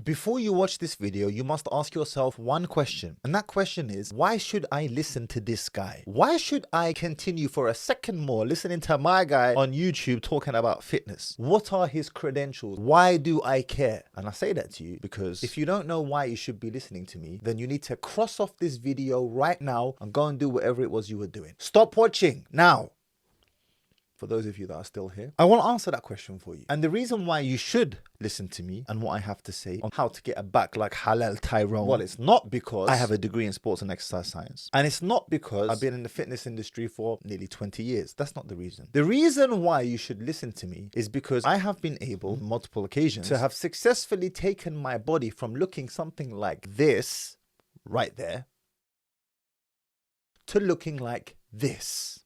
Before you watch this video, you must ask yourself one question. And that question is, why should I listen to this guy? Why should I continue for a second more listening to my guy on YouTube talking about fitness? What are his credentials? Why do I care? And I say that to you because if you don't know why you should be listening to me, then you need to cross off this video right now and go and do whatever it was you were doing. Stop watching now. For those of you that are still here, I want to answer that question for you. And the reason why you should listen to me and what I have to say on how to get a back like Halal Tyrone, well, it's not because I have a degree in sports and exercise science. And it's not because I've been in the fitness industry for nearly 20 years. That's not the reason. The reason why you should listen to me is because I have been able, on multiple occasions, to have successfully taken my body from looking something like this, right there, to looking like this.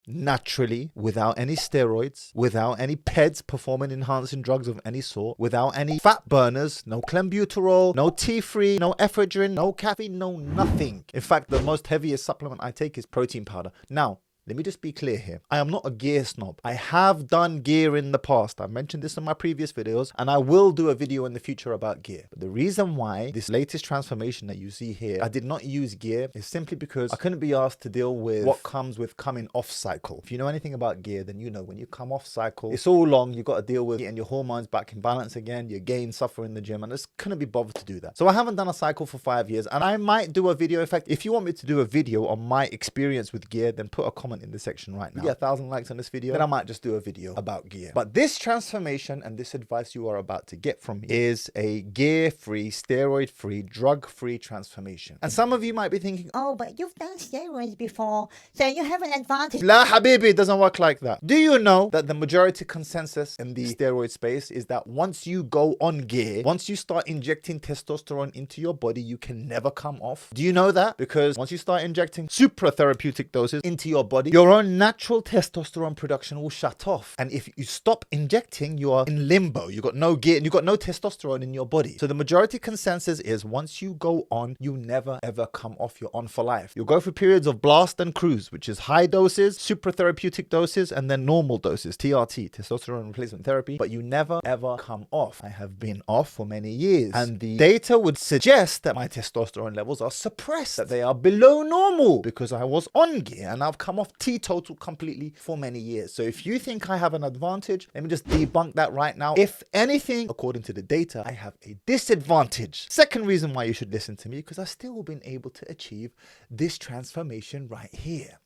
Naturally, without any steroids, without any PEDs, performance enhancing drugs of any sort, without any fat burners, no clenbuterol, no T3, no ephedrine, no caffeine, no nothing. In fact, the most heaviest supplement I take is protein powder. Now, let me just be clear here. I am not a gear snob. I have done gear in the past. I mentioned this in my previous videos, and I will do a video in the future about gear. But the reason why this latest transformation that you see here, I did not use gear, is simply because I couldn't be asked to deal with what comes with coming off cycle. If you know anything about gear, then you know when you come off cycle, it's all long. You've got to deal with getting your hormones back in balance again. Your gains suffer in the gym, and I just couldn't be bothered to do that. So I haven't done a cycle for 5 years, and I might do a video. In fact, if you want me to do a video on my experience with gear, then put a comment in the section right now. You get 1,000 likes on this video, then I might just do a video about gear. But this transformation and this advice you are about to get from me is a gear-free, steroid-free, drug-free transformation. And some of you might be thinking, oh, but you've done steroids before, so you have an advantage. La habibi, it doesn't work like that. Do you know that the majority consensus in the steroid space is that once you go on gear, once you start injecting testosterone into your body, you can never come off? Do you know that? Because once you start injecting supra therapeutic doses into your body, your own natural testosterone production will shut off. And if you stop injecting, you are in limbo. You got no gear and you got no testosterone in your body. So the majority consensus is once you go on, you never ever come off. You're on for life. You'll go through periods of blast and cruise, which is high doses, supra therapeutic doses, and then normal doses, TRT, testosterone replacement therapy, but you never ever come off. I have been off for many years, and the data would suggest that my testosterone levels are suppressed, that they are below normal because I was on gear and I've come off teetotal completely for many years. So if you think I have an advantage, let me just debunk that right now. If anything, according to the data, I have a disadvantage. Second reason why you should listen to me, because I've still been able to achieve this transformation right here.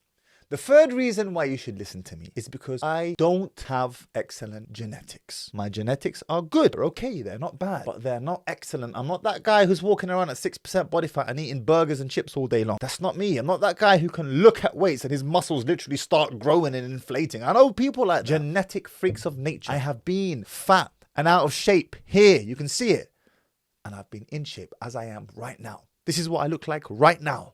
The third reason why you should listen to me is because I don't have excellent genetics. My genetics are good. They're okay. They're not bad, but they're not excellent. I'm not that guy who's walking around at 6% body fat and eating burgers and chips all day long. That's not me. I'm not that guy who can look at weights and his muscles literally start growing and inflating. I know people like that. Genetic freaks of nature. I have been fat and out of shape here. You can see it. And I've been in shape as I am right now. This is what I look like right now.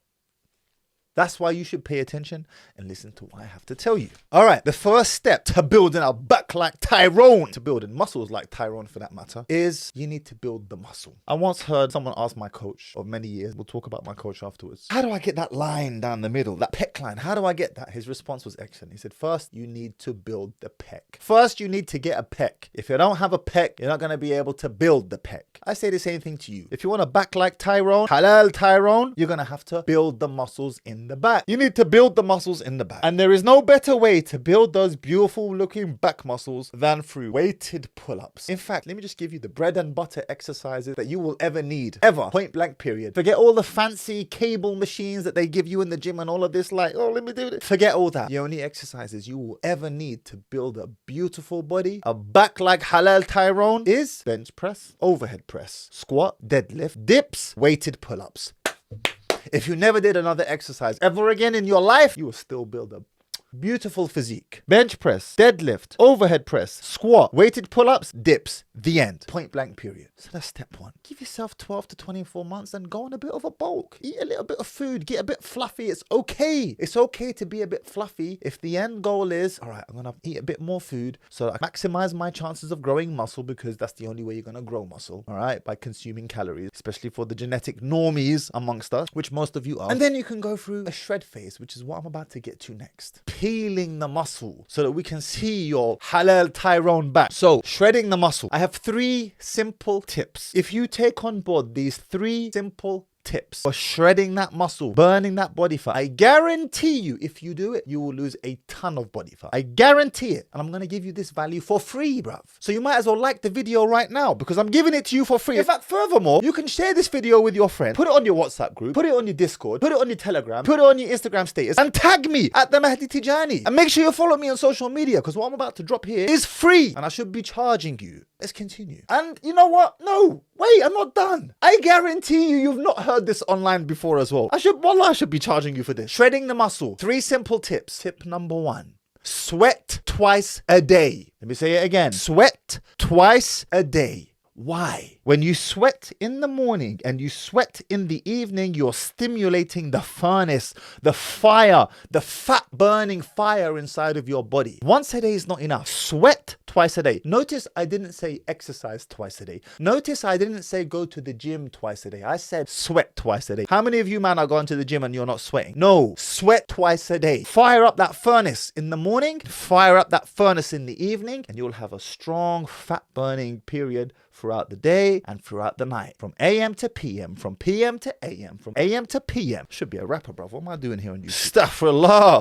That's why you should pay attention and listen to what I have to tell you. All right, the first step to building a back like Tyrone, to building muscles like Tyrone for that matter, is you need to build the muscle. I once heard someone ask my coach of many years, we'll talk about my coach afterwards, how do I get that line down the middle, that pec line? How do I get that? His response was excellent. He said, first, you need to build the pec. First, you need to get a pec. If you don't have a pec, you're not going to be able to build the pec. I say the same thing to you. If you want a back like Tyrone, Halal Tyrone, you're going to have to build the muscles in the back. You need to build the muscles in the back. And there is no better way to build those beautiful looking back muscles than through weighted pull-ups. In fact, let me just give you the bread and butter exercises that you will ever need. Ever. Point blank period. Forget all the fancy cable machines that they give you in the gym and all of this like, oh, let me do this. Forget all that. The only exercises you will ever need to build a beautiful body, a back like Halal Tyrone, is bench press, overhead press, squat, deadlift, dips, weighted pull-ups. If you never did another exercise ever again in your life, you will still build a beautiful physique. Bench press, deadlift, overhead press, squat, weighted pull-ups, dips, the end. Point blank period. So that's step one. Give yourself 12 to 24 months and go on a bit of a bulk. Eat a little bit of food, get a bit fluffy. It's okay. It's okay to be a bit fluffy if the end goal is, all right, I'm going to eat a bit more food so that I maximize my chances of growing muscle, because that's the only way you're going to grow muscle, all right, by consuming calories, especially for the genetic normies amongst us, which most of you are. And then you can go through a shred phase, which is what I'm about to get to next. peeling the muscle so that we can see your Halal Tyrone back. So, shredding the muscle. I have 3 simple tips. If you take on board these 3 simple tips for shredding that muscle, burning that body fat, I guarantee you, if you do it, you will lose a ton of body fat. I guarantee it. And I'm going to give you this value for free, bruv. So you might as well like the video right now because I'm giving it to you for free. In fact, furthermore, you can share this video with your friend, put it on your WhatsApp group, put it on your Discord, put it on your Telegram, put it on your Instagram status, and tag me at the Mahdi Tijani. And make sure you follow me on social media because what I'm about to drop here is free and I should be charging you. Let's continue. And you know what? No, wait, I'm not done. I guarantee you've not heard this online before as well. I should be charging you for this. Shredding the muscle. 3 simple tips. Tip number 1. Sweat twice a day. Let me say it again. Sweat twice a day. Why? When you sweat in the morning and you sweat in the evening, you're stimulating the furnace, the fire, the fat burning fire inside of your body. Once a day is not enough. Sweat twice a day. Notice I didn't say exercise twice a day. Notice I didn't say go to the gym twice a day. I said sweat twice a day. How many of you, man, are going to the gym and you're not sweating? No, sweat twice a day. Fire up that furnace in the morning, fire up that furnace in the evening, and you'll have a strong fat burning period throughout the day and throughout the night. From AM to PM, from PM to AM, from AM to PM. Should be a rapper, brother. What am I doing here on YouTube?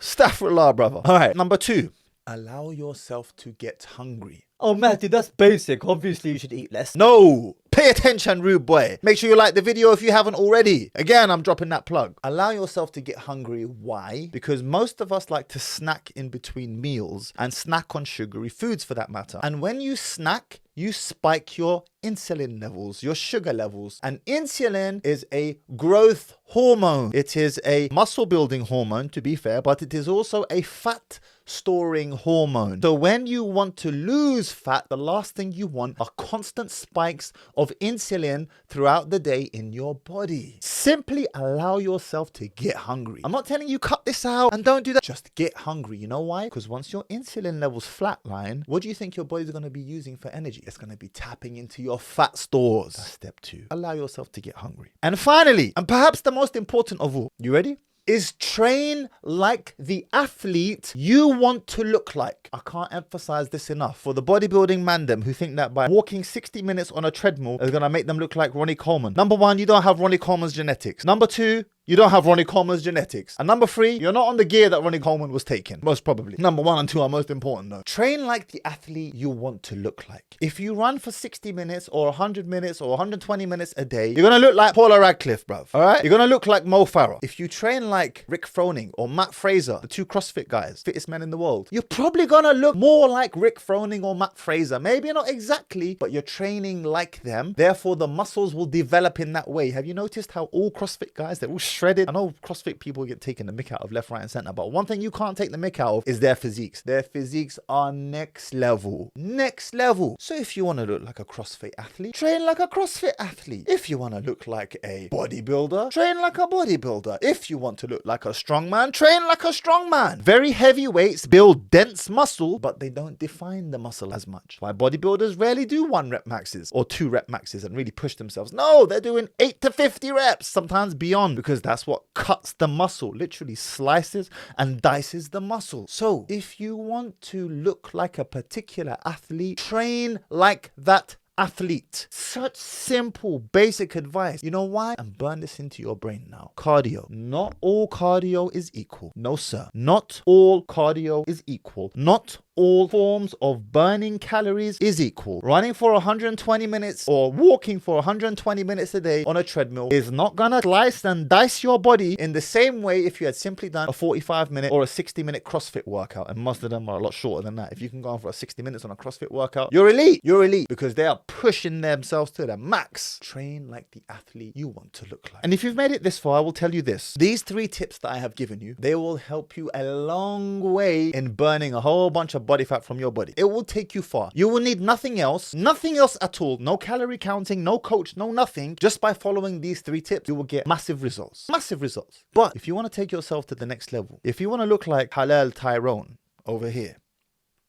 Astaghfirullah, brother. All right, number 2. Allow yourself to get hungry. Oh, Mahdi, that's basic. Obviously, you should eat less. No! Pay attention, rude boy. Make sure you like the video if you haven't already. Again, I'm dropping that plug. Allow yourself to get hungry. Why? Because most of us like to snack in between meals and snack on sugary foods for that matter. And when you snack, you spike your insulin levels, your sugar levels. And insulin is a growth hormone. It is a muscle building hormone, to be fair, but it is also a fat storing hormone. So when you want to lose fat, the last thing you want are constant spikes of insulin throughout the day in your body. Simply allow yourself to get hungry. I'm not telling you cut this out and don't do that. Just get hungry. You know why? Because once your insulin levels flatline, what do you think your body's going to be using for energy? It's going to be tapping into your fat stores. That's step 2. Allow yourself to get hungry. And finally, and perhaps the most important of all, you ready? Is train like the athlete you want to look like. I can't emphasize this enough. For the bodybuilding mandem who think that by walking 60 minutes on a treadmill is going to make them look like Ronnie Coleman. Number 1, you don't have Ronnie Coleman's genetics. Number 2, you don't have Ronnie Coleman's genetics. And number 3, you're not on the gear that Ronnie Coleman was taking. Most probably. Number 1 and 2 are most important though. Train like the athlete you want to look like. If you run for 60 minutes or 100 minutes or 120 minutes a day, you're going to look like Paula Radcliffe, bruv. Alright? You're going to look like Mo Farah. If you train like Rick Froning or Matt Fraser, the 2 CrossFit guys, fittest men in the world, you're probably going to look more like Rick Froning or Matt Fraser. Maybe not exactly, but you're training like them. Therefore, the muscles will develop in that way. Have you noticed how all CrossFit guys, they're all shredded? I know CrossFit people get taken the mick out of left, right, and center, but one thing you can't take the mick out of is their physiques. Their physiques are next level. Next level. So if you want to look like a CrossFit athlete, train like a CrossFit athlete. If you want to look like a bodybuilder, train like a bodybuilder. If you want to look like a strongman, train like a strongman. Very heavy weights build dense muscle, but they don't define the muscle as much. Why bodybuilders rarely do 1 rep maxes or 2 rep maxes and really push themselves. No, they're doing 8 to 50 reps, sometimes beyond, because that's what cuts the muscle, literally slices and dices the muscle. So if you want to look like a particular athlete, train like that athlete. Such simple, basic advice. You know why? And burn this into your brain now. Cardio. Not all cardio is equal. No, sir. Not all cardio is equal. Not all forms of burning calories is equal. Running for 120 minutes or walking for 120 minutes a day on a treadmill is not gonna slice and dice your body in the same way if you had simply done a 45-minute or a 60-minute CrossFit workout. And most of them are a lot shorter than that. If you can go on for a 60 minutes on a CrossFit workout, you're elite. You're elite because they are pushing themselves to the max. Train like the athlete you want to look like. And if you've made it this far, I will tell you this. These 3 tips that I have given you, they will help you a long way in burning a whole bunch of body fat from your body. It will take you far. You will need nothing else at all. No calorie counting, no coach, no nothing. Just by following these 3 tips, you will get massive results. Massive results. But if you want to take yourself to the next level, if you want to look like Halal Tyrone over here,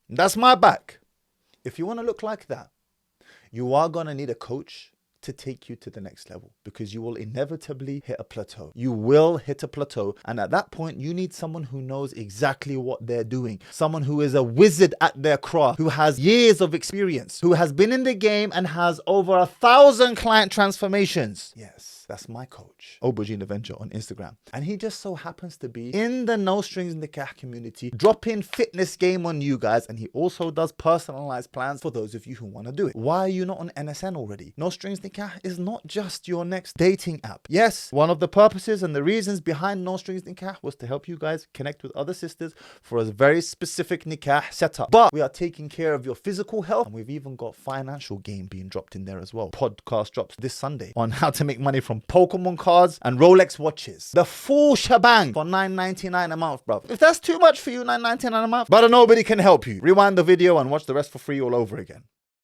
that's my back. If you want to look like that, you are going to need a coach to take you to the next level, because you will inevitably hit a plateau. You will hit a plateau, and at that point you need someone who knows exactly what they're doing, someone who is a wizard at their craft, who has years of experience, who has been in the game and has over 1,000 client transformations. Yes, that's my coach, Aubergine Avenger on Instagram. And he just so happens to be in the No Strings Nikah community, dropping fitness game on you guys. And he also does personalized plans for those of you who want to do it. Why are you not on NSN already? No Strings Nikah is not just your next dating app. Yes, one of the purposes and the reasons behind No Strings Nikah was to help you guys connect with other sisters for a very specific nikah setup. But we are taking care of your physical health, and we've even got financial game being dropped in there as well. Podcast drops this Sunday on how to make money from Pokemon cards and Rolex watches. The full shebang for $9.99 a month, bro. If that's too much for you, $9.99 a month, but nobody can help you. Rewind the video and watch the rest for free all over again.